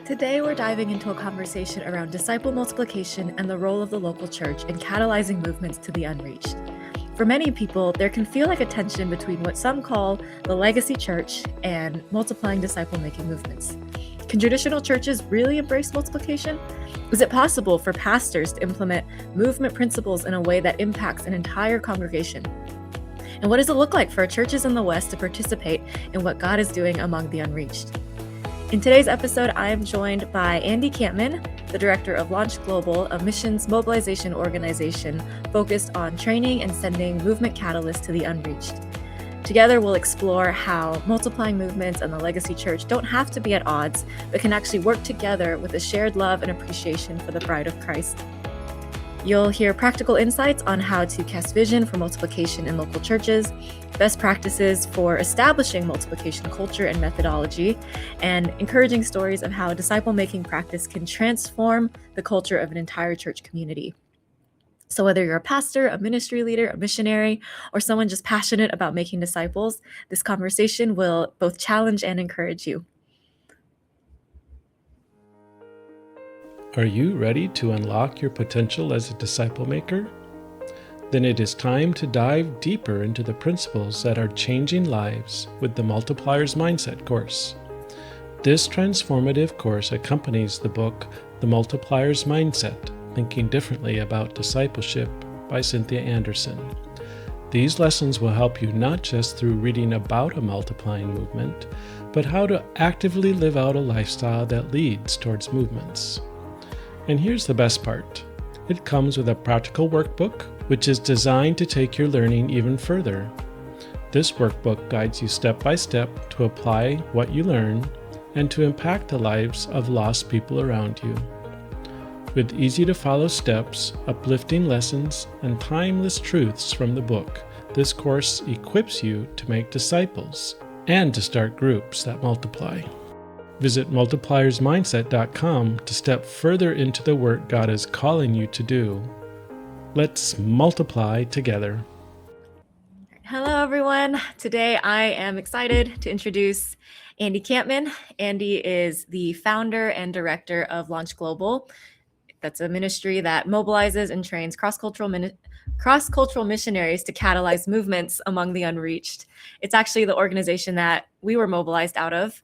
Today, we're diving into a conversation around disciple multiplication and the role of the local church in catalyzing movements to the unreached. For many people, there can feel like a tension between what some call the legacy church and multiplying disciple-making movements. Can traditional churches really embrace multiplication? Is it possible for pastors to implement movement principles in a way that impacts an entire congregation? And what does it look like for churches in the West to participate in what God is doing among the unreached? In today's episode, I am joined by Andy Kampman, the director of Launch Global, a missions mobilization organization focused on training and sending movement catalysts to the unreached. Together, we'll explore how multiplying movements and the legacy church don't have to be at odds, but can actually work together with a shared love and appreciation for the bride of Christ. You'll hear practical insights on how to cast vision for multiplication in local churches, best practices for establishing multiplication culture and methodology, and encouraging stories of how disciple-making practice can transform the culture of an entire church community. So whether you're a pastor, a ministry leader, a missionary, or someone just passionate about making disciples, this conversation will both challenge and encourage you. Are you ready to unlock your potential as a disciple maker? Then it is time to dive deeper into the principles that are changing lives with the Multipliers Mindset course. This transformative course accompanies the book, The Multipliers Mindset, Thinking Differently About Discipleship by Cynthia Anderson. These lessons will help you not just through reading about a multiplying movement, but how to actively live out a lifestyle that leads towards movements. And here's the best part. It comes with a practical workbook, which is designed to take your learning even further. This workbook guides you step by step to apply what you learn and to impact the lives of lost people around you. With easy-to-follow steps, uplifting lessons, and timeless truths from the book, this course equips you to make disciples and to start groups that multiply. Visit multipliersmindset.com to step further into the work God is calling you to do. Let's multiply together. Hello, everyone. Today, I am excited to introduce Andy Kampman. Andy is the founder and director of Launch Global. That's a ministry that mobilizes and trains cross-cultural missionaries to catalyze movements among the unreached. It's actually the organization that we were mobilized out of.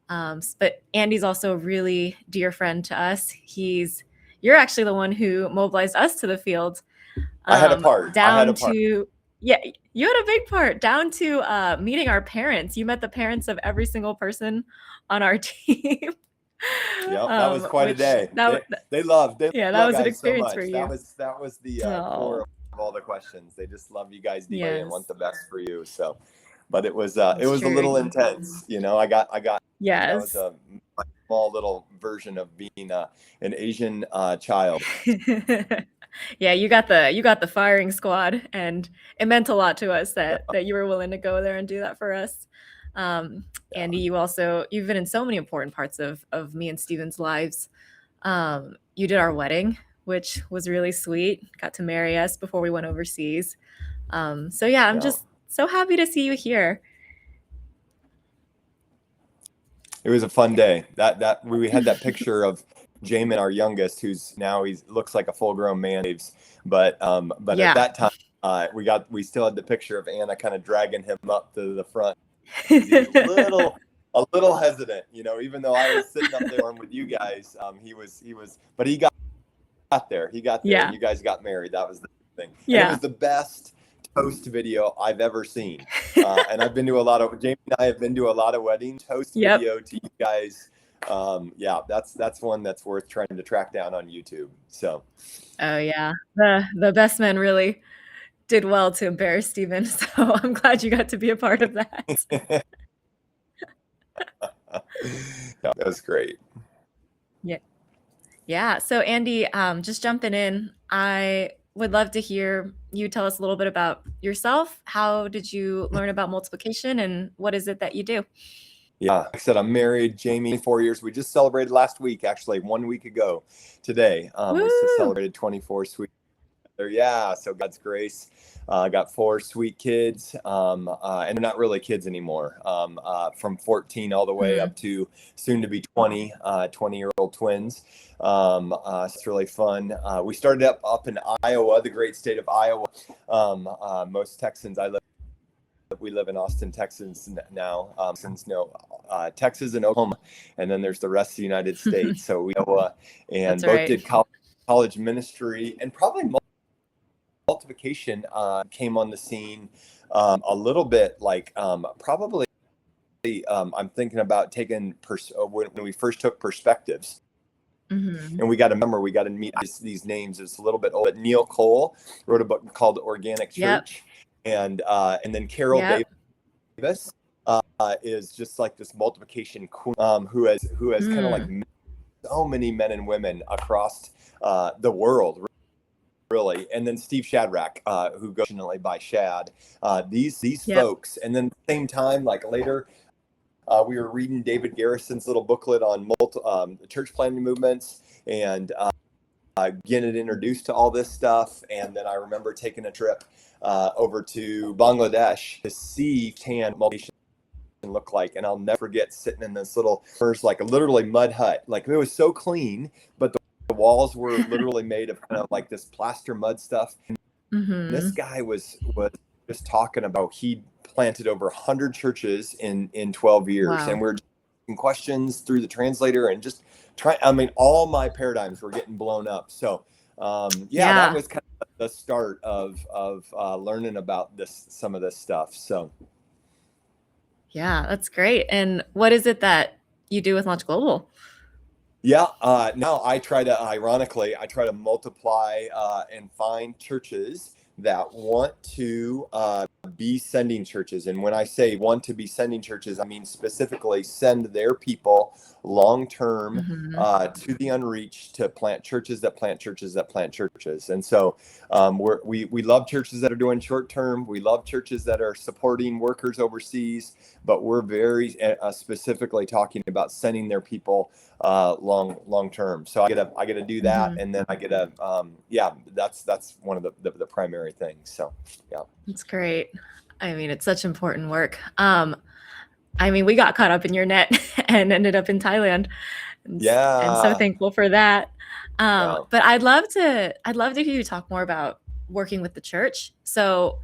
But Andy's also a really dear friend to us. You're actually the one who mobilized us to the field. I had a part. Yeah, you had a big part, down to meeting our parents. You met the parents of every single person on our team. Yep, that was quite a day. They loved it. Yeah, that was an experience for you. That was the core of all the questions. They just love you guys deeply and want the best for you. So, but it was a little intense. You know, I got. Yes. That was a small little version of being an Asian child. Yeah, you got the firing squad, and it meant a lot to us that you were willing to go there and do that for us. Andy, you've been in so many important parts of me and Steven's lives. You did our wedding, which was really sweet. Got to marry us before we went overseas. I'm just so happy to see you here. It was a fun day. That we had that picture of Jamin, our youngest, who's now he looks like a full-grown man. But at that time, we still had the picture of Anna kind of dragging him up to the front. He was a little hesitant, you know. Even though I was sitting up there with you guys, he was, but he got there. He got there. Yeah. And you guys got married. That was the thing. Yeah. And it was the best toast video I've ever seen. And Jamie and I have been to a lot of weddings. Toast video to you guys. That's one that's worth trying to track down on YouTube. So. Oh yeah, the best man really did well to embarrass Steven. So I'm glad you got to be a part of that. That was great. Yeah. So Andy, just jumping in, I would love to hear you tell us a little bit about yourself. How did you learn about multiplication, and what is it that you do? Yeah, like I said, I'm married, Jamie, 4 years. We just celebrated last week, actually, 1 week ago today. We celebrated 24 sweet. Yeah, so God's grace. Got 4 sweet kids, and they're not really kids anymore. From 14 all the way up to soon to be 20-year-old twins. It's really fun. We started up in Iowa, the great state of Iowa. Most Texans we live in Austin, Texas now. Texas and Oklahoma, and then there's the rest of the United States. So we and both did college ministry, and probably multiplication came on the scene a little bit like probably. I'm thinking about taking when we first took perspectives. And we got to meet these names. It's a little bit old, but Neil Cole wrote a book called Organic Church. And then Carol Davis is just like this multiplication queen who has kind of like so many men and women across the world, really. And then Steve Shadrach, who goes by Shad. These folks, and then at the same time, like later, we were reading David Garrison's little booklet on church planting movements, and getting introduced to all this stuff. And then I remember taking a trip over to Bangladesh to see tan multiplication look like, and I'll never forget sitting in this little like a literally mud hut. Like it was so clean, but the walls were literally made of kind of like this plaster mud stuff. And this guy was just talking about he planted over 100 churches in 12 years, and we're asking questions through the translator and just all my paradigms were getting blown up. So that was kind of the start of learning about some of this stuff. So yeah, that's great. And what is it that you do with Launch Global? Now I try to multiply and find churches that want to be sending churches. And when I say want to be sending churches, I mean specifically send their people long-term to the unreached, to plant churches that plant churches that plant churches. And so we love churches that are doing short-term. We love churches that are supporting workers overseas, but we're very specifically talking about sending their people long-term. So I get to do that. And then I get to, that's one of the primary things. So, yeah. That's great. I mean, it's such important work. We got caught up in your net and ended up in Thailand. And so thankful for that. But I'd love to hear you talk more about working with the church. So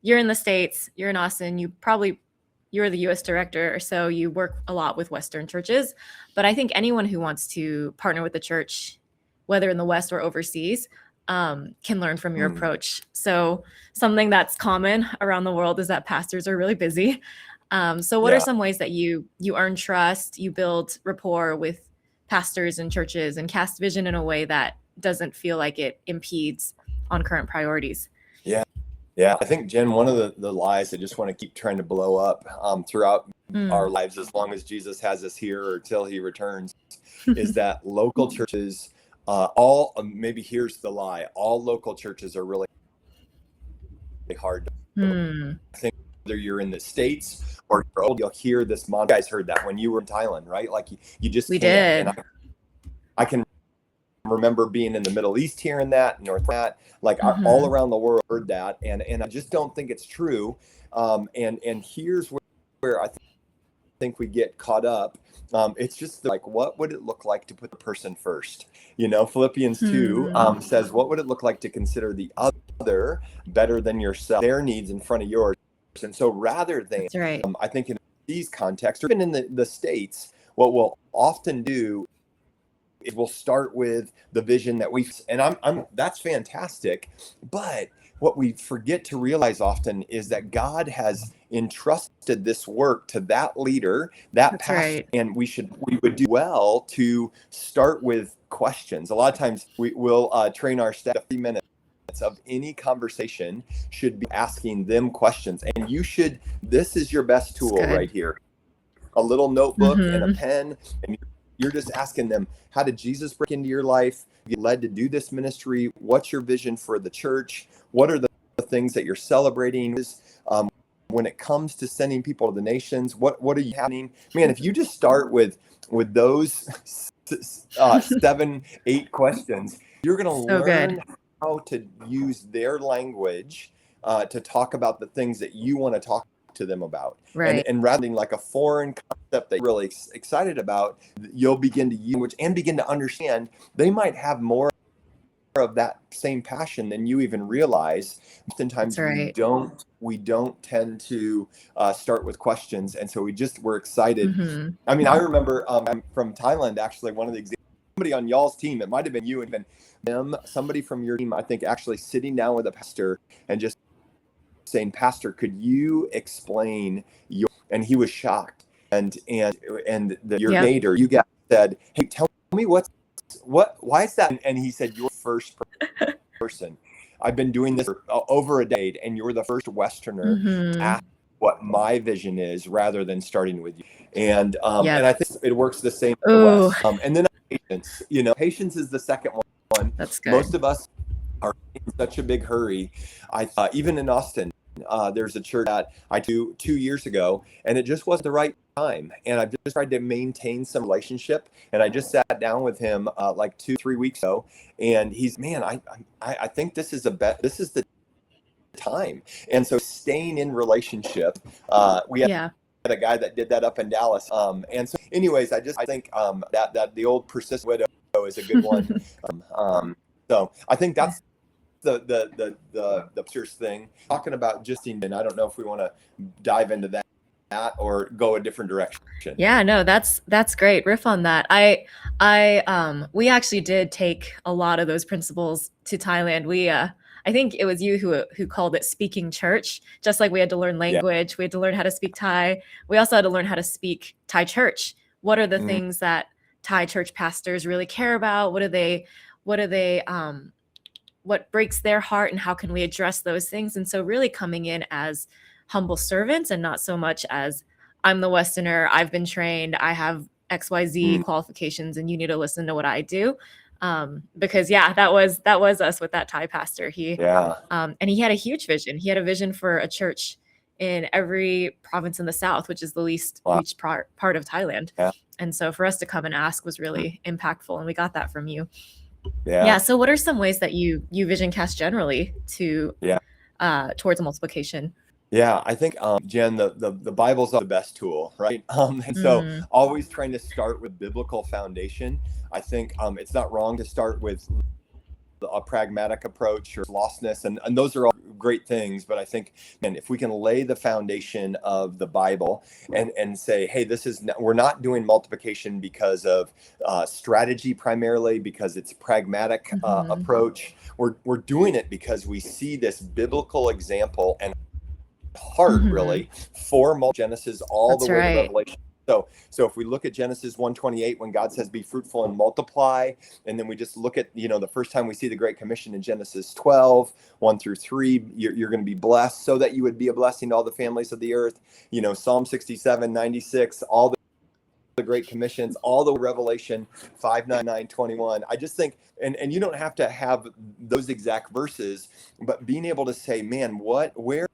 you're in the States, you're in Austin, you're the U.S. director, so you work a lot with Western churches. But I think anyone who wants to partner with the church, whether in the West or overseas, can learn from your approach. So something that's common around the world is that pastors are really busy. So what are some ways that you earn trust, you build rapport with pastors and churches, and cast vision in a way that doesn't feel like it impedes on current priorities? Yeah, I think, Jen, one of the lies I just want to keep trying to blow up throughout our lives, as long as Jesus has us here or till he returns, is that local churches, maybe here's the lie, all local churches are really hard to I think whether you're in the States or you'll hear this mantra. You guys heard that when you were in Thailand, right? Like you just we can't. did. And I can remember being in the Middle East hearing that, North that, like all around the world heard that, and I just don't think it's true. And here's where I think we get caught up. It's just like, what would it look like to put the person first? Philippians 2 says, what would it look like to consider the other better than yourself, their needs in front of yours? And so rather than, That's right. I think in these contexts, or even in the States, what we'll often do is we'll start with the vision that I'm that's fantastic. But what we forget to realize often is that God has entrusted this work to that leader, that pastor, right. And we would do well to start with questions. A lot of times we will train our staff 50 minutes of any conversation should be asking them questions. And this is your best tool right here. A little notebook and a pen, and you're just asking them, how did Jesus break into your life? You led to do this ministry. What's your vision for the church? What are the things that you're celebrating? When it comes to sending people to the nations, what are you happening? Man, if you just start with those 7-8 questions, you're going to learn how to use their language to talk about the things that you want to talk to them about. Right. And rather than like a foreign concept that you're really excited about, you'll begin to use and begin to understand they might have more of that same passion than you even realize. Oftentimes right. we don't tend to start with questions, and so we're excited. Mm-hmm. I mean, I remember I'm from Thailand, actually. One of the examples, somebody on y'all's team, it might have been you and them, somebody from your team, I think, actually sitting down with a pastor and just saying, "Pastor, could you explain your?" And he was shocked, and your coordinator, you guys said, "Hey, tell me why is that?" And he said, "You're the first person. I've been doing this for over a decade, and you're the first Westerner to ask what my vision is, rather than starting with you." And and I think it works the same in the West. And then patience. Patience is the second one. That's good. Most of us are in such a big hurry. Even in Austin, there's a church that I do 2 years ago, and it just wasn't the right time. And I've just tried to maintain some relationship. And I just sat down with him like 2-3 weeks ago, and he's, man, I think this is the time. And so staying in relationship, we had a guy that did that up in Dallas. And so anyways, I think that the old persistent widow is a good one. So I think that's the pictures thing, talking about just, and I don't know if we want to dive into that or go a different direction. Yeah, no, that's great. Riff on that. We actually did take a lot of those principles to Thailand. I think it was you who called it speaking church. Just like we had to learn language, we had to learn how to speak Thai. We also had to learn how to speak Thai church. What are the things that Thai church pastors really care about? What breaks their heart, and how can we address those things? And so really coming in as humble servants, and not so much as, I'm the Westerner, I've been trained, I have XYZ qualifications, and you need to listen to what I do. Because that was us with that Thai pastor. And he had a huge vision. He had a vision for a church in every province in the South, which is the least reached part of Thailand. And so for us to come and ask was really impactful, and we got that from you. So what are some ways that you vision cast generally to towards multiplication? I think Jenn, the Bible's the best tool, right? And so always trying to start with biblical foundation. I think it's not wrong to start with a pragmatic approach or lostness, and those are all great things. But I think, man, if we can lay the foundation of the Bible and say, hey, we're not doing multiplication because of strategy primarily, because it's pragmatic approach. We're doing it because we see this biblical example and heart really for Genesis all the way to Revelation. So if we look at Genesis 1:28, when God says, be fruitful and multiply, and then we just look at, the first time we see the Great Commission in Genesis 12, 1-3, you're going to be blessed so that you would be a blessing to all the families of the earth. Psalm 67, 96, all the Great Commissions, all the Revelation 5, 9, 9, 21. I just think, and you don't have to have those exact verses, but being able to say, man, where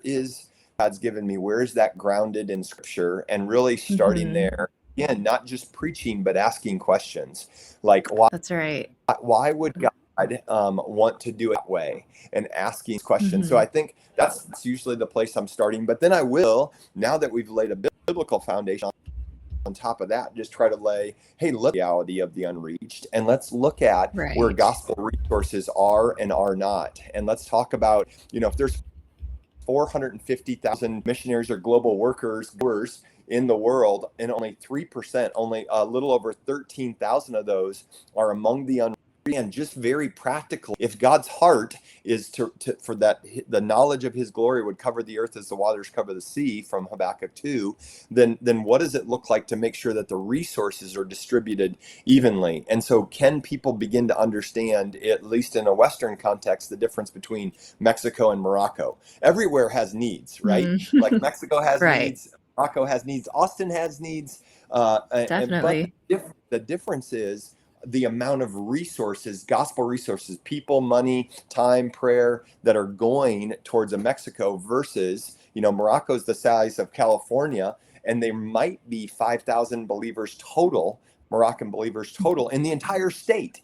is God's given me? Where is that grounded in Scripture? And really starting there, again, not just preaching, but asking questions like, why? That's right. Why would God want to do it that way? And asking questions. So I think that's usually the place I'm starting. But then I will, now that we've laid a biblical foundation on top of that, just try to lay, hey, look at the reality of the unreached, and let's look at where gospel resources are and are not. And let's talk about, if there's 450,000 missionaries or global workers in the world, and only 3%, only a little over 13,000 of those are among the unreached. And just very practical, if God's heart is for that, the knowledge of his glory would cover the earth as the waters cover the sea, from Habakkuk 2, then what does it look like to make sure that the resources are distributed evenly? And so can people begin to understand, at least in a Western context, the difference between Mexico and Morocco? Everywhere has needs, right? Like Mexico has needs, Morocco has needs, Austin has needs. Definitely. But the difference is the amount of resources, gospel resources, people, money, time, prayer, that are going towards a Mexico versus, Morocco's the size of California, and there might be 5,000 believers total, Moroccan believers total in the entire state,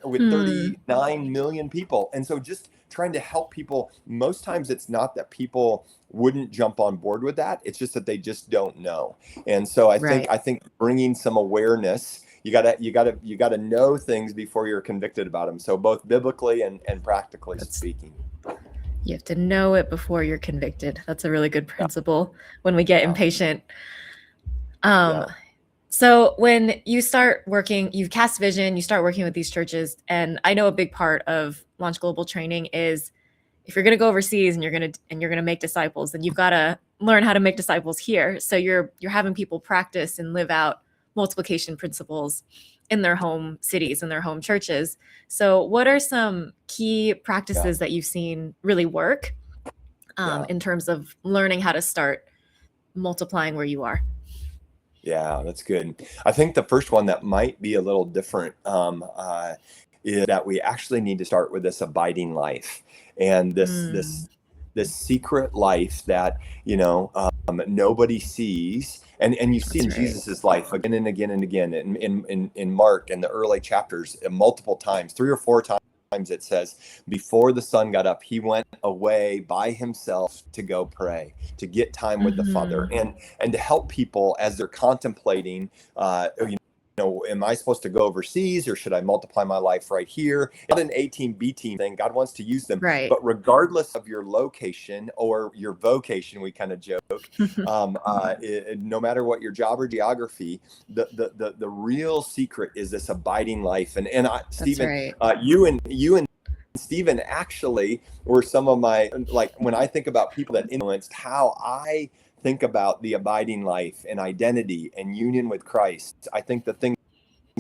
with 39 million people. And so just trying to help people, most times it's not that people wouldn't jump on board with that, it's just that they just don't know. And so I think bringing some awareness, you gotta know things before you're convicted about them. So both biblically and practically speaking. You have to know it before you're convicted. That's a really good principle when we get impatient. So when you start working, you've cast vision, you start working with these churches. And I know a big part of Launch Global training is if you're going to go overseas and you're going to make disciples, then you've got to learn how to make disciples here. So you're having people practice and live out multiplication principles in their home cities and their home churches. So what are some key practices that you've seen really work in terms of learning how to start multiplying where you are? Yeah, that's good. I think the first one that might be a little different is that we actually need to start with this abiding life, and this secret life that nobody sees, and you see in Jesus's life again and again and again in Mark in the early chapters multiple times, 3 or 4 times. It says before the sun got up, he went away by himself to go pray, to get time with the Father, and to help people as they're contemplating, am I supposed to go overseas or should I multiply my life right here? Not an 18B team thing. God wants to use them. Right. But regardless of your location or your vocation, we kind of joke, no matter what your job or geography, the real secret is this abiding life. And Stephen, you and Stephen actually were some of my, like, when I think about people that influenced how I think about the abiding life and identity and union with Christ. I think the things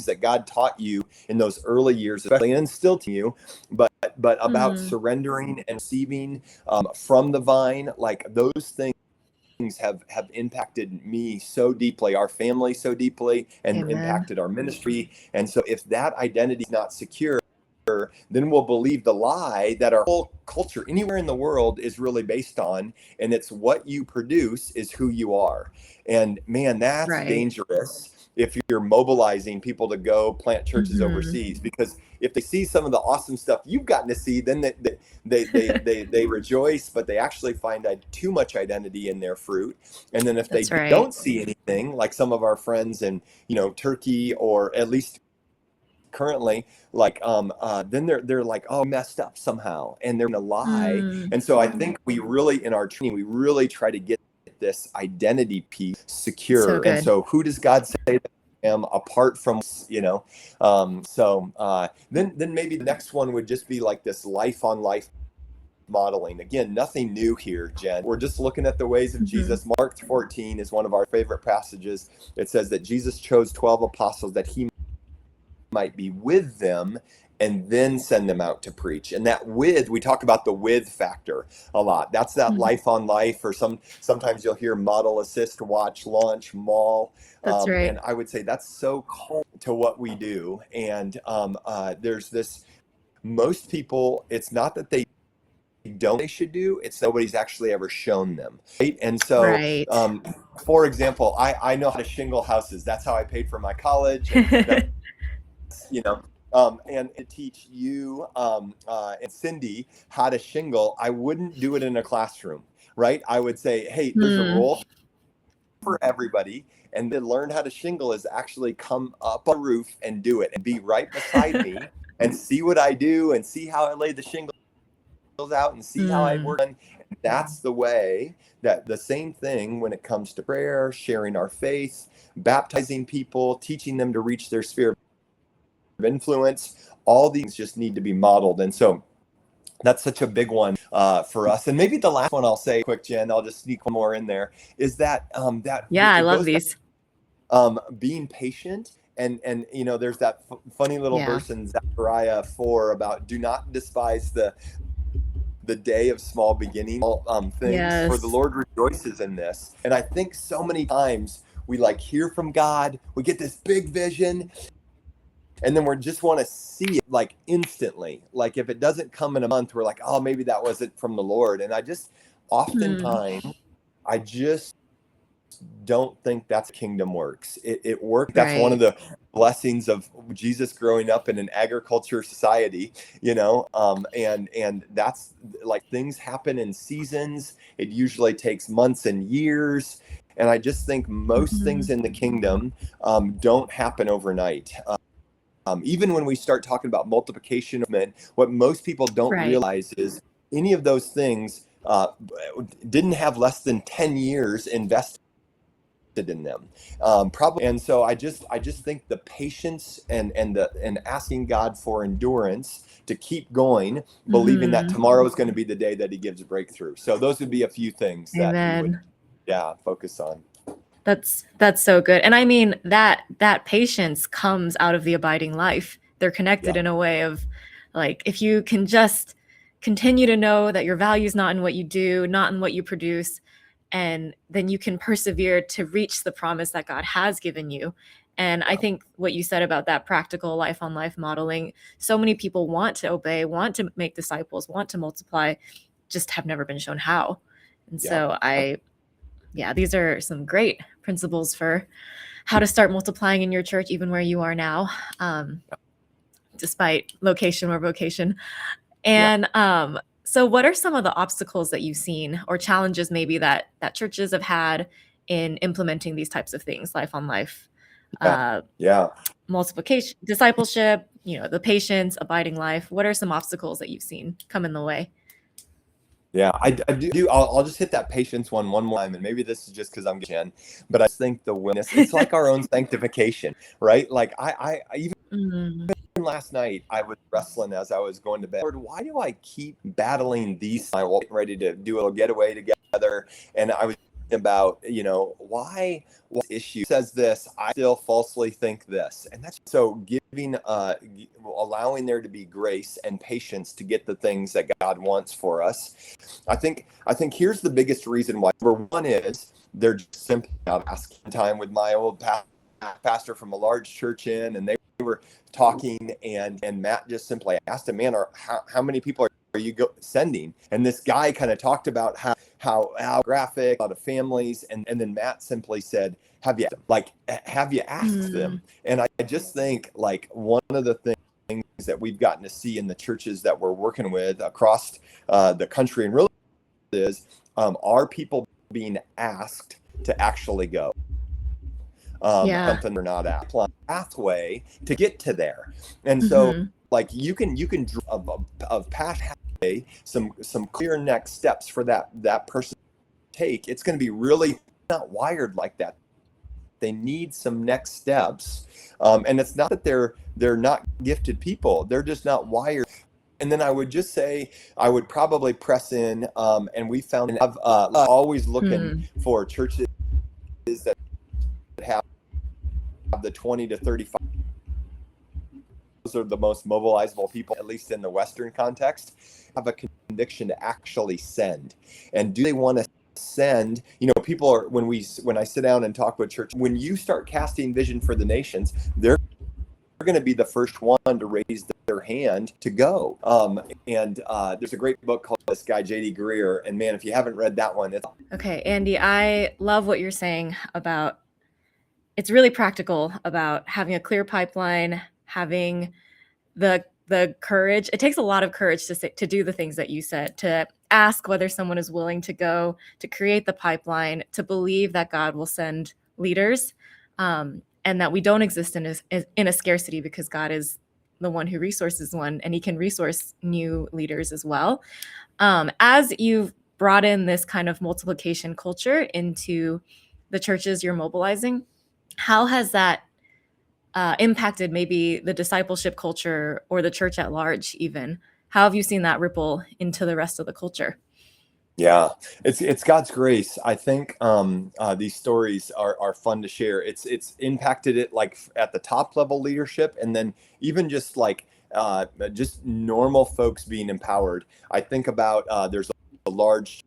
that God taught you in those early years, especially, and instilled to you, but about surrendering and receiving from the vine, like those things have impacted me so deeply, our family so deeply, and impacted our ministry. And so if that identity is not secure, then we'll believe the lie that our whole culture anywhere in the world is really based on, and it's what you produce is who you are. And man, that's dangerous if you're mobilizing people to go plant churches overseas, because if they see some of the awesome stuff you've gotten to see, then they rejoice, but they actually find too much identity in their fruit. And then if they don't see anything, like some of our friends in Turkey, or at least currently, like then they're like, oh, messed up somehow, and they're gonna lie. And so I think we really, in our training, we really try to get this identity piece secure. And so who does God say that I am apart from, then maybe the next one would just be like this life on life modeling. Again, nothing new here, Jen. We're just looking at the ways of Jesus. Mark 14 is one of our favorite passages. It says that Jesus chose 12 apostles that he might be with them and then send them out to preach. And that we talk about the with factor a lot. That's that life on life, or sometimes you'll hear model, assist, watch, launch, maul. That's right. And I would say that's so core to what we do. And there's this, most people, it's not that they should do, it's nobody's actually ever shown them, right? And so for example, I know how to shingle houses. That's how I paid for my college, and and to teach you and Cindy how to shingle, I wouldn't do it in a classroom, right? I would say, hey, there's a role for everybody, and then learn how to shingle is actually come up on a roof and do it, and be right beside me and see what I do and see how I lay the shingles out and see how I work. And that's the way that the same thing when it comes to prayer, sharing our faith, baptizing people, teaching them to reach their sphere of influence, all these just need to be modeled. And so that's such a big one for us. And maybe the last one I'll say quick, Jen, I'll just sneak one more in there, is that I love these. Being patient. And there's that funny little verse in Zechariah 4 about do not despise the day of small beginning things, for the Lord rejoices in this. And I think so many times we hear from God, we get this big vision, and then we just want to see it instantly. Like if it doesn't come in a month, we're like, oh, maybe that wasn't from the Lord. And I just oftentimes I just don't think that's kingdom works. It works. That's one of the blessings of Jesus growing up in an agriculture society, and that's like, things happen in seasons. It usually takes months and years. And I just think most things in the kingdom don't happen overnight. Even when we start talking about multiplication, what most people don't realize is any of those things didn't have less than 10 years invested in them, probably. And so I just think the patience and asking God for endurance to keep going, believing that tomorrow is going to be the day that he gives a breakthrough. So those would be a few things that we would focus on. That's so good. And I mean, that patience comes out of the abiding life. They're connected in a way of, like, if you can just continue to know that your value is not in what you do, not in what you produce, and then you can persevere to reach the promise that God has given you. And I think what you said about that practical life on life modeling, so many people want to obey, want to make disciples, want to multiply, just have never been shown how. And so these are some great principles for how to start multiplying in your church, even where you are now, despite location or vocation. And so what are some of the obstacles that you've seen, or challenges maybe that churches have had in implementing these types of things, life on life, multiplication, discipleship, the patience, abiding life? What are some obstacles that you've seen come in the way? Yeah, I do. I'll just hit that patience one more time, and maybe this is just because I'm Jenn, but I think the willingness, it's like our own sanctification, right? Like I even last night, I was wrestling as I was going to bed. Lord, why do I keep battling these? I was ready to do a little getaway together, and I was thinking about, why what issue says this, I still falsely think this. And that's so giving, allowing there to be grace and patience to get the things that God wants for us. I think here's the biggest reason why. Number one is they're just simply not asking time with my old pastor from a large church and they were talking, and Matt just simply asked him, man, how many people are you sending? And this guy kind of talked about how graphic, a lot of families, and then Matt simply said, have you asked them? And I just think, like, one of the things that we've gotten to see in the churches that we're working with across the country and really is, are people being asked to actually go? Something or not at pathway to get to there. And so like you can of pathway some clear next steps for that person to take. It's going to be really not wired like that. They need some next steps. And it's not that they're not gifted people. They're just not wired. And then I would just say, I would probably press in, and we found always looking for churches that have the 20 to 35. Those are the most mobilizable people, at least in the Western context, have a conviction to actually send. And do they want to send? People are, when I sit down and talk with church, when you start casting vision for the nations, they're going to be the first one to raise their hand to go. And there's a great book called this guy, J.D. Greer. And man, if you haven't read that one, okay, Andy, I love what you're saying about, it's really practical about having a clear pipeline, having the courage. It takes a lot of courage to do the things that you said, to ask whether someone is willing to go, to create the pipeline, to believe that God will send leaders, and that we don't exist in a scarcity, because God is the one who resources one, and he can resource new leaders as well. As you've brought in this kind of multiplication culture into the churches you're mobilizing, how has that impacted maybe the discipleship culture or the church at large even? How have you seen that ripple into the rest of the culture? Yeah, it's God's grace. I think these stories are fun to share. It's impacted it, like, at the top level leadership, and then even just like just normal folks being empowered. I think about there's a large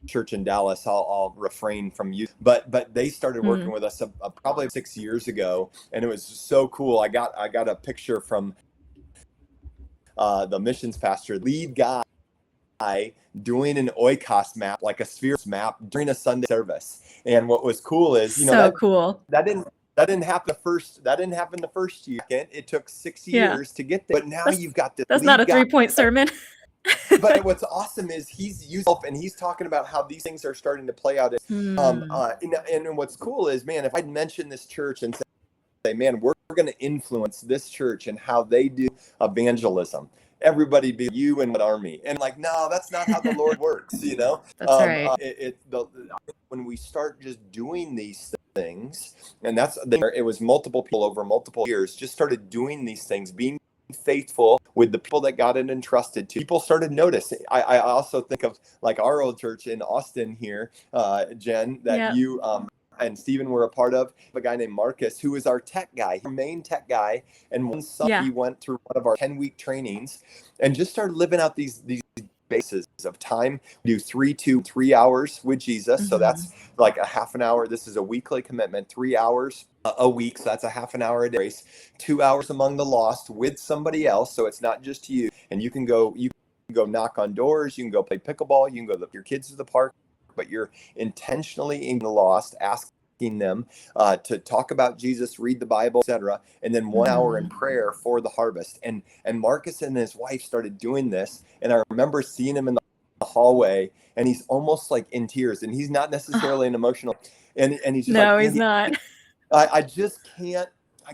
church in Dallas. I'll refrain from you, but they started working with us probably 6 years ago, and it was so cool. I got a picture from the missions pastor, lead guy doing an oikos map, like a sphere map, during a Sunday service. And what was cool is, So cool. that didn't happen the first year. It took 6 years to get there. But now you've got this. That's not a 3-point sermon. But what's awesome is he's useful, and he's talking about how these things are starting to play out. And what's cool is, man, if I'd mention this church and say, man, we're going to influence this church and how they do evangelism, everybody be you and what army, and like, no, that's not how the Lord works. That's right. When we start just doing these things, and it was multiple people over multiple years just started doing these things, being faithful with the people that God had entrusted to. People started noticing. I also think of like our old church in Austin here, Jenn, that you and Stephen were a part of. A guy named Marcus, who is our tech guy, our main tech guy. And one summer he went through one of our 10-week trainings and just started living out these bases of time. We do 3 to 3 hours with Jesus. So that's like a half an hour. This is a weekly commitment, 3 hours a week. So that's a half an hour a day. 2 hours among the lost with somebody else. So it's not just you. And you can go knock on doors. You can go play pickleball. You can go with your kids to the park, but you're intentionally in the lost, asking them to talk about Jesus, read the Bible, etc. And then 1 hour in prayer for the harvest. And Marcus and his wife started doing this. And I remember seeing him in the hallway, and he's almost like in tears, and he's not necessarily an emotional. And he's just no, he's not. I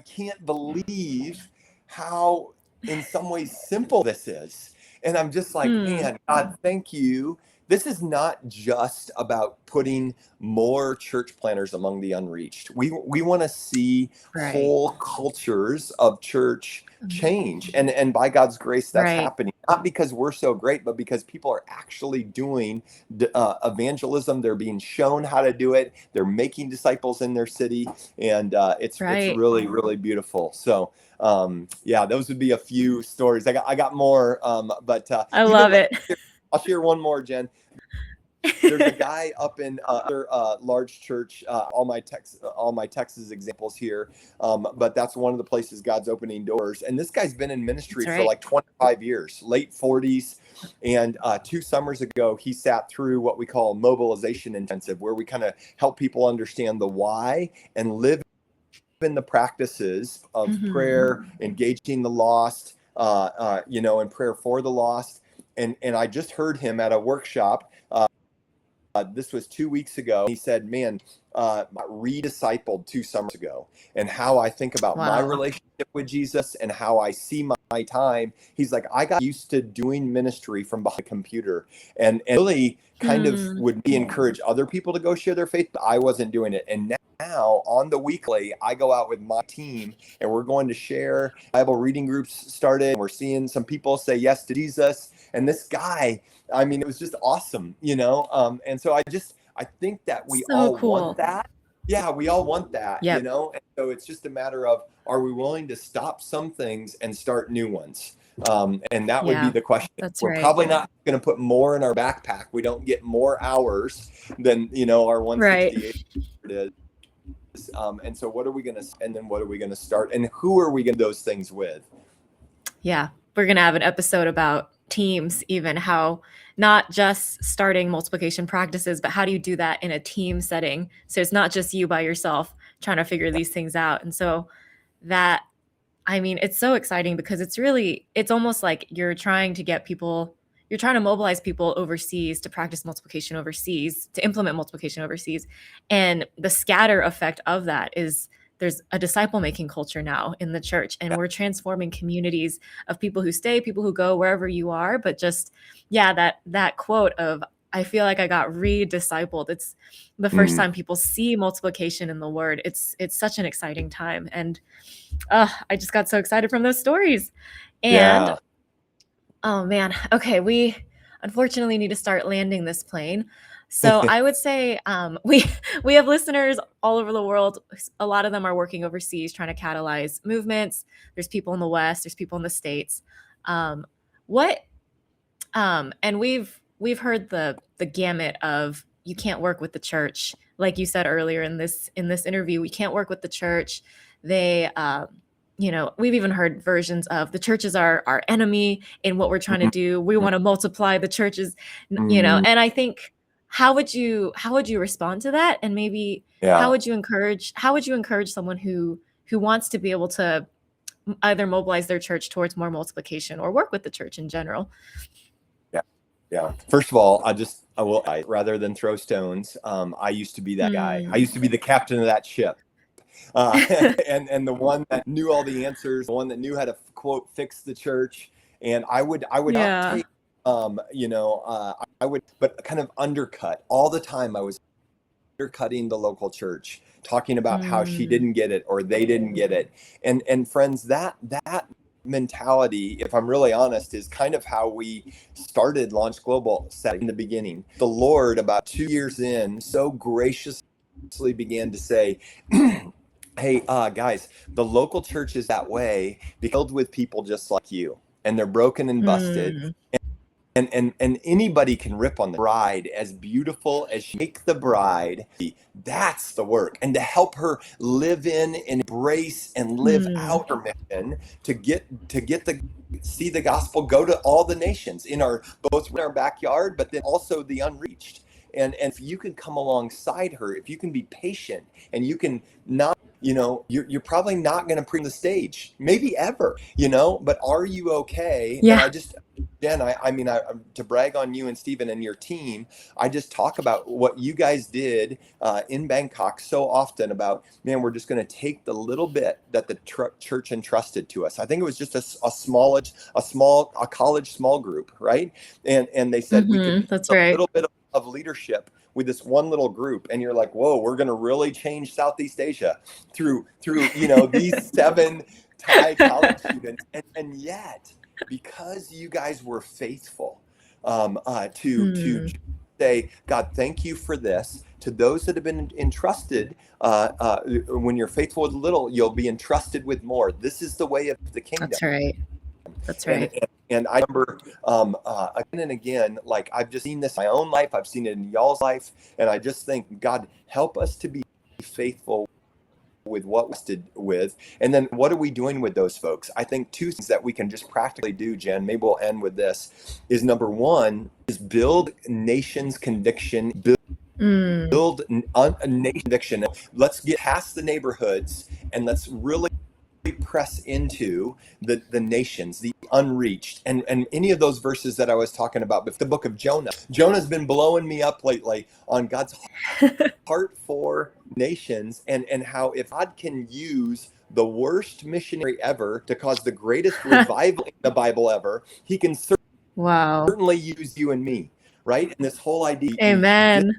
can't believe how, in some ways, simple this is. And I'm just like, man, God, thank you. This is not just about putting more church planners among the unreached. We want to see whole cultures of church change. And by God's grace, that's happening. Not because we're so great, but because people are actually doing evangelism. They're being shown how to do it. They're making disciples in their city. And it's really, really beautiful. So those would be a few stories. I got more, but I love it. I'll share one more, Jenn. There's a guy up in other large church. All my Texas examples here, but that's one of the places God's opening doors. And this guy's been in ministry for like 25 years, late 40s. And 2 summers ago, he sat through what we call a mobilization intensive, where we kind of help people understand the why and live in the practices of prayer, engaging the lost, and prayer for the lost. And I just heard him at a workshop. This was 2 weeks ago. He said, man, rediscipled 2 summers ago, and how I think about my relationship with Jesus and how I see my time. He's like, I got used to doing ministry from behind a computer, and really kind of would be encourage other people to go share their faith, but I wasn't doing it. And now on the weekly, I go out with my team and we're going to share. Bible reading groups started, and we're seeing some people say yes to Jesus. And this guy, I mean, it was just awesome, and so I think that we all want that. Yeah, we all want that, And so it's just a matter of, are we willing to stop some things and start new ones? And that would be the question. We're probably not going to put more in our backpack. We don't get more hours than, our 168 is. And so what are we going to, and then what are we going to start? And who are we going to do those things with? Yeah, we're going to have an episode about teams, even how not just starting multiplication practices, but how do you do that in a team setting? So it's not just you by yourself trying to figure these things out. And so that, I mean, it's so exciting because it's almost like you're trying to mobilize people overseas to practice multiplication overseas, to implement multiplication overseas. And the scatter effect of that is there's a disciple-making culture now in the church, and we're transforming communities of people who stay, people who go, wherever you are. But just, that quote of, I feel like I got re-discipled. It's the first time people see multiplication in the word. It's such an exciting time. And I just got so excited from those stories. And oh man, okay, we unfortunately need to start landing this plane. So I would say we have listeners all over the world. A lot of them are working overseas trying to catalyze movements. There's people in the West, there's people in the States. And we've heard the gamut of, you can't work with the church. Like you said earlier in this interview, we can't work with the church. They we've even heard versions of the church is our enemy in what we're trying to do. We want to multiply the churches, and I think how would you respond to that? And maybe how would you encourage someone who wants to be able to either mobilize their church towards more multiplication or work with the church in general? Yeah. First of all, rather than throw stones, I used to be that guy. I used to be the captain of that ship. And the one that knew all the answers, the one that knew how to quote fix the church. And I would not take, I would, but kind of undercut all the time. I was undercutting the local church, talking about how she didn't get it or they didn't get it. And friends, that mentality, if I'm really honest, is kind of how we started Launch Global in the beginning. The Lord, about 2 years in, so graciously began to say, hey, guys, the local church is that way, filled with people just like you, and they're broken and busted. And anybody can rip on the bride, as beautiful as she make the bride. That's the work. And to help her live in and embrace and live out her mission, to see the gospel go to all the nations both in our backyard, but then also the unreached. And if you can come alongside her, if you can be patient, and you can not, you're probably not going to preach the stage, maybe ever, but are you okay? Yeah. And Jenn, I mean, to brag on you and Stephen and your team, I just talk about what you guys did in Bangkok so often about, man, we're just going to take the little bit that the church entrusted to us. I think it was just a college small group, right? And they said we could that's a right. little bit of leadership with this one little group, and you're like, whoa, we're going to really change Southeast Asia through these 7 Thai college students, and yet, because you guys were faithful to say, God, thank you for this. To those that have been entrusted, when you're faithful with little, you'll be entrusted with more. This is the way of the kingdom. That's right. And I remember again and again, like I've just seen this in my own life. I've seen it in y'all's life. And I just think, God, help us to be faithful with what we did with. And then what are we doing with those folks? I think 2 things that we can just practically do, Jenn, maybe we'll end with this, is number 1 is build nation's conviction, build a nation conviction. Let's get past the neighborhoods and let's really press into the nations, the unreached, and any of those verses that I was talking about. But the book of Jonah's been blowing me up lately on God's heart for nations, and how if God can use the worst missionary ever to cause the greatest revival in the Bible ever, he can certainly use you and me, right? And this whole idea, amen,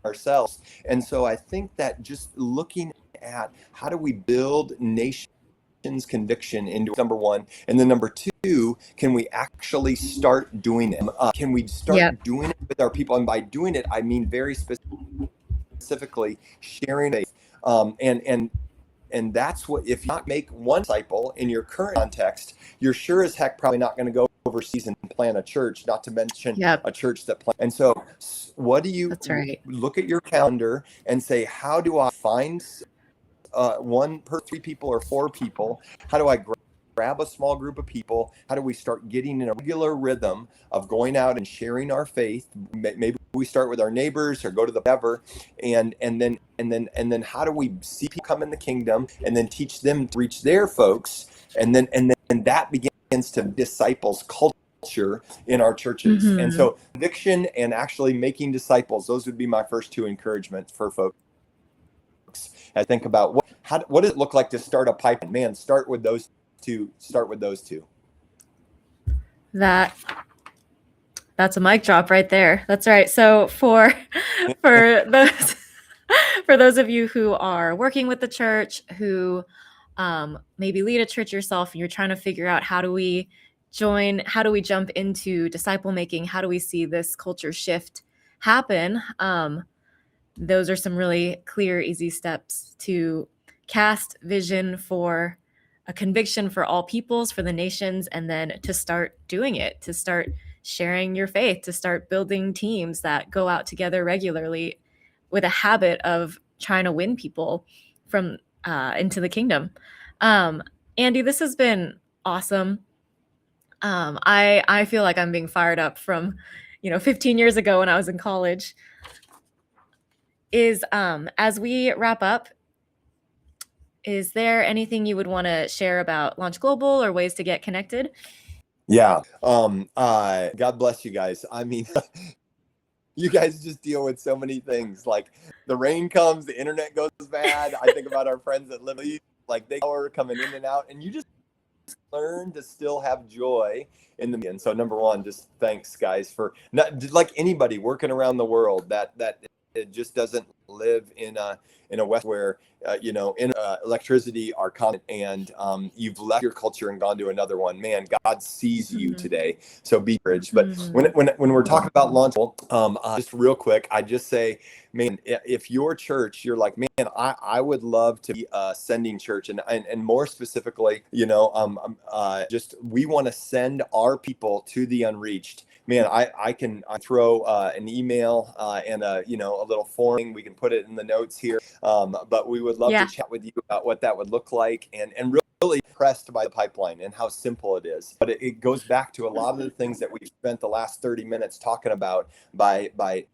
ourselves. And so I think that just looking at how do we build nations conviction into number 1, and then number 2, can we actually start doing it? Can we start doing it with our people? And by doing it, I mean very specifically sharing faith. And that's what, if you not make one disciple in your current context, you're sure as heck probably not going to go overseas and plant a church, not to mention a church that plants. And so what do you look at your calendar and say, how do I find 1 per 3 people or 4 people? How do I grab a small group of people? How do we start getting in a regular rhythm of going out and sharing our faith? Maybe we start with our neighbors or go to the whatever, and then how do we see people come in the kingdom and then teach them to reach their folks, and then that begins to disciples culture in our churches. And so conviction and actually making disciples, those would be my first 2 encouragements for folks. I think about what does it look like to start a pipeline? Man, start with those 2. That's a mic drop right there. That's right. So for those for those of you who are working with the church, who maybe lead a church yourself, and you're trying to figure out how do we jump into disciple making, how do we see this culture shift happen, those are some really clear, easy steps to cast vision for a conviction for all peoples, for the nations, and then to start doing it, to start sharing your faith, to start building teams that go out together regularly with a habit of trying to win people from into the kingdom. Andy, this has been awesome. I feel like I'm being fired up from, 15 years ago when I was in college. As we wrap up, is there anything you would want to share about Launch Global or ways to get connected? Yeah. God bless you guys. I mean, you guys just deal with so many things. Like the rain comes, the internet goes bad. I think about our friends that live, like they are coming in and out, and you just learn to still have joy in the. And so number one, just thanks guys for not like anybody working around the world that it just doesn't live in a West where electricity are common, and you've left your culture and gone to another one. Man, God sees you today, so be encouraged. But when we're talking about launch, just real quick, I just say, man, if your church, you're like, man, I would love to be a sending church, and more specifically, just we want to send our people to the unreached. Man, I can throw an email and a little form. We can put it in the notes here. But we would love to chat with you about what that would look like, and really impressed by the pipeline and how simple it is. But it goes back to a lot of the things that we've spent the last 30 minutes talking about by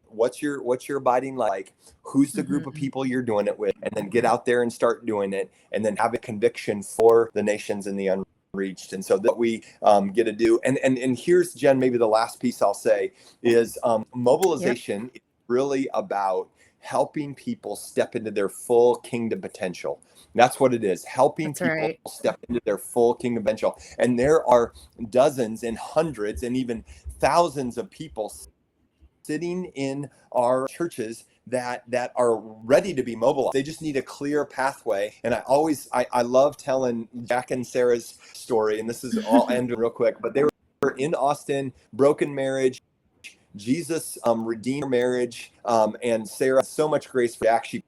what's your abiding like, who's the group of people you're doing it with, and then get out there and start doing it, and then have a conviction for the nations in the unreached. And so that we get to do. And here's, Jenn, maybe the last piece I'll say is mobilization is really about helping people step into their full kingdom potential. That's what it is, helping people step into their full kingdom potential. And there are dozens and hundreds and even thousands of people sitting in our churches that are ready to be mobilized. They just need a clear pathway. And I love telling Jack and Sarah's story, and this is all end real quick, but they were in Austin, broken marriage, Jesus redeemed her marriage, and Sarah had so much grace for Jack. She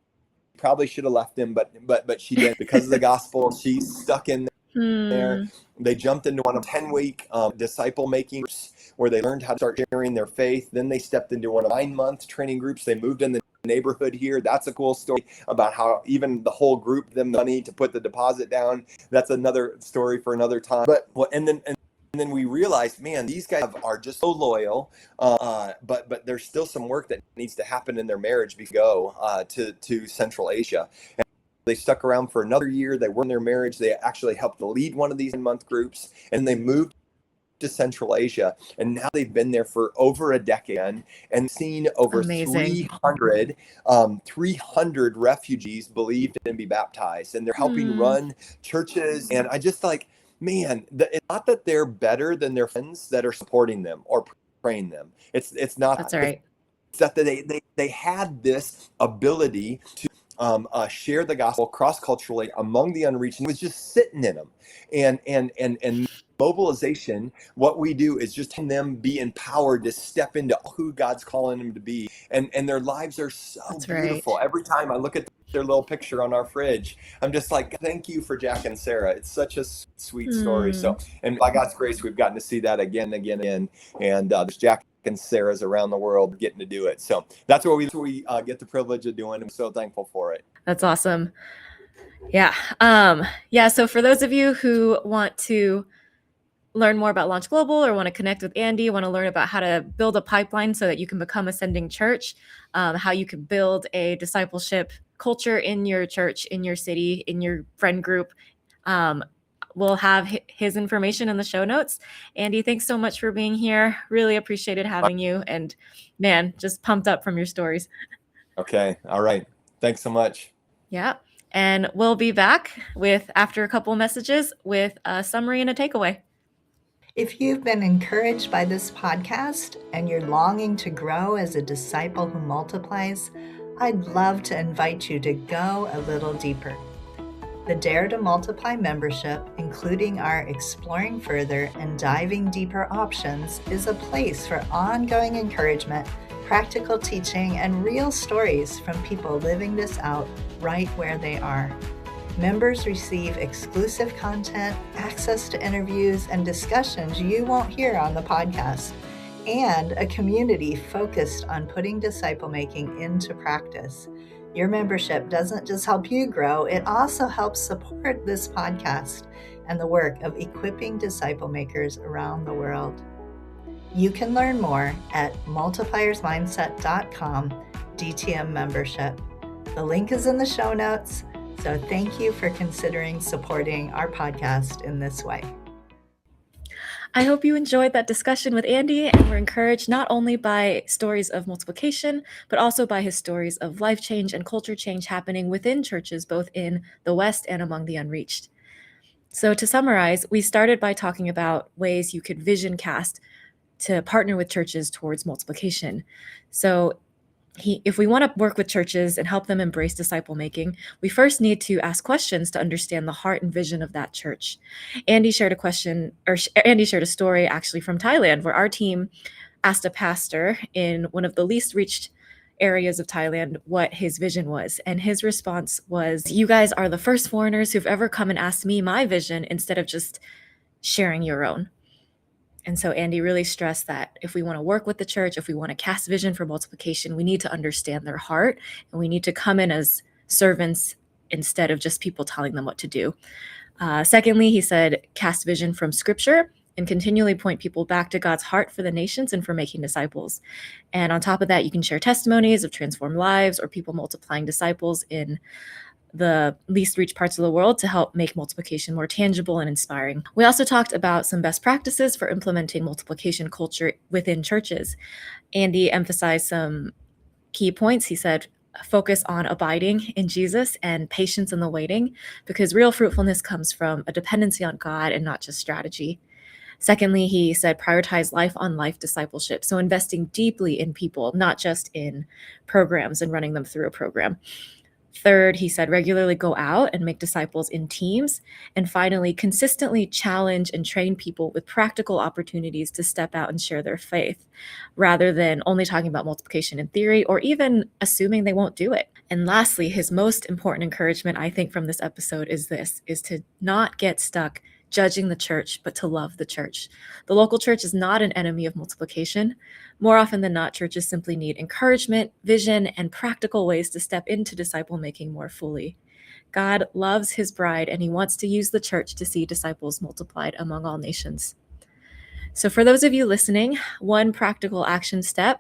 probably should have left him, but she didn't because of the gospel. She stuck in there. They jumped into one of 10-week disciple making where they learned how to start sharing their faith. Then they stepped into one of 9-month training groups. They moved in the neighborhood here. That's a cool story about how even the whole group them money to put the deposit down. That's another story for another time. But and then we realized, man, these guys are just so loyal, but there's still some work that needs to happen in their marriage before they go to Central Asia. And they stuck around for another year. They were in their marriage. They actually helped lead one of these 10-month groups, and they moved to Central Asia. And now they've been there for over a decade and seen over 300 refugees believed and be baptized. And they're helping run churches. And I just like, man, it's not that they're better than their friends that are supporting them or praying them. It's not. That's right. It's that they had this ability to share the gospel cross-culturally among the unreached. It was just sitting in them. And mobilization, what we do is just have them be empowered to step into who God's calling them to be. And their lives are so beautiful. Right. Every time I look at their little picture on our fridge, I'm just like, thank you for Jack and Sarah. It's such a sweet story. So, and by God's grace, we've gotten to see that again. And there's Jack and Sarah's around the world getting to do it. So that's what we get the privilege of doing. I'm so thankful for it. That's awesome. Yeah. So for those of you who want to learn more about Launch Global or want to connect with Andy, want to learn about how to build a pipeline so that you can become a sending church, how you can build a discipleship culture in your church, in your city, in your friend group, we'll have his information in the show notes. Andy, thanks so much for being here. Really appreciated having you. And man, just pumped up from your stories. Okay. All right. Thanks so much. Yeah. And we'll be back after a couple of messages with a summary and a takeaway. If you've been encouraged by this podcast and you're longing to grow as a disciple who multiplies, I'd love to invite you to go a little deeper. The Dare to Multiply membership, including our Exploring Further and Diving Deeper options, is a place for ongoing encouragement, practical teaching, and real stories from people living this out right where they are. Members receive exclusive content, access to interviews and discussions you won't hear on the podcast, and a community focused on putting disciple making into practice. Your membership doesn't just help you grow, it also helps support this podcast and the work of equipping disciple makers around the world. You can learn more at multipliersmindset.com DTM membership. The link is in the show notes, so thank you for considering supporting our podcast in this way. I hope you enjoyed that discussion with Andy and were encouraged not only by stories of multiplication, but also by his stories of life change and culture change happening within churches, both in the West and among the unreached. So to summarize, we started by talking about ways you could vision cast to partner with churches towards multiplication. So if we want to work with churches and help them embrace disciple making, we first need to ask questions to understand the heart and vision of that church. Andy shared a story actually from Thailand, where our team asked a pastor in one of the least reached areas of Thailand what his vision was. And his response was, "You guys are the first foreigners who've ever come and asked me my vision instead of just sharing your own." And so Andy really stressed that if we want to work with the church, if we want to cast vision for multiplication, we need to understand their heart, and we need to come in as servants instead of just people telling them what to do. Secondly, he said, cast vision from Scripture and continually point people back to God's heart for the nations and for making disciples. And on top of that, you can share testimonies of transformed lives or people multiplying disciples in the least reached parts of the world to help make multiplication more tangible and inspiring. We also talked about some best practices for implementing multiplication culture within churches. Andy emphasized some key points. He said, focus on abiding in Jesus and patience in the waiting, because real fruitfulness comes from a dependency on God and not just strategy. Secondly, he said, prioritize life-on-life discipleship. So investing deeply in people, not just in programs and running them through a program. Third, he said, regularly go out and make disciples in teams. And finally, consistently challenge and train people with practical opportunities to step out and share their faith, rather than only talking about multiplication in theory or even assuming they won't do it. And lastly, his most important encouragement, I think, from this episode is to not get stuck judging the church, but to love the church. The local church is not an enemy of multiplication. More often than not, churches simply need encouragement, vision, and practical ways to step into disciple making more fully. God loves his bride, and he wants to use the church to see disciples multiplied among all nations. So for those of you listening, one practical action step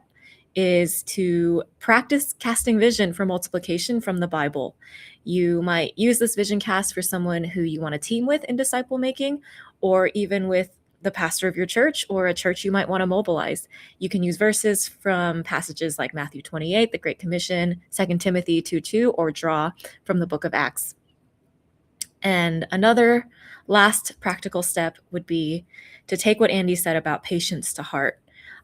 is to practice casting vision for multiplication from the Bible. You might use this vision cast for someone who you want to team with in disciple making, or even with the pastor of your church or a church you might want to mobilize. You can use verses from passages like Matthew 28, the Great Commission, 2 Timothy 2:2, or draw from the book of Acts. And another last practical step would be to take what Andy said about patience to heart,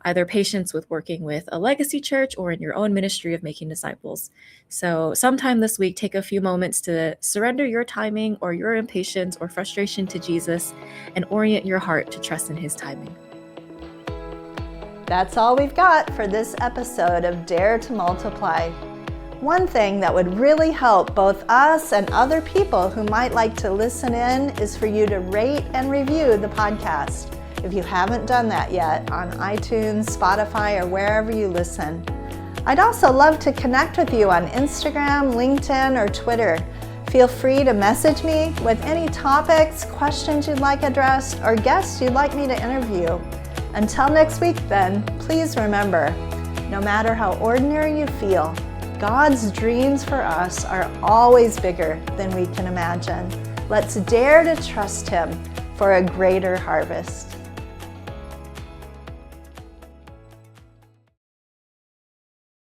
either patience with working with a legacy church or in your own ministry of making disciples. So sometime this week, take a few moments to surrender your timing or your impatience or frustration to Jesus and orient your heart to trust in his timing. That's all we've got for this episode of Dare to Multiply. One thing that would really help both us and other people who might like to listen in is for you to rate and review the podcast, if you haven't done that yet, on iTunes, Spotify, or wherever you listen. I'd also love to connect with you on Instagram, LinkedIn, or Twitter. Feel free to message me with any topics, questions you'd like addressed, or guests you'd like me to interview. Until next week then, please remember, no matter how ordinary you feel, God's dreams for us are always bigger than we can imagine. Let's dare to trust him for a greater harvest.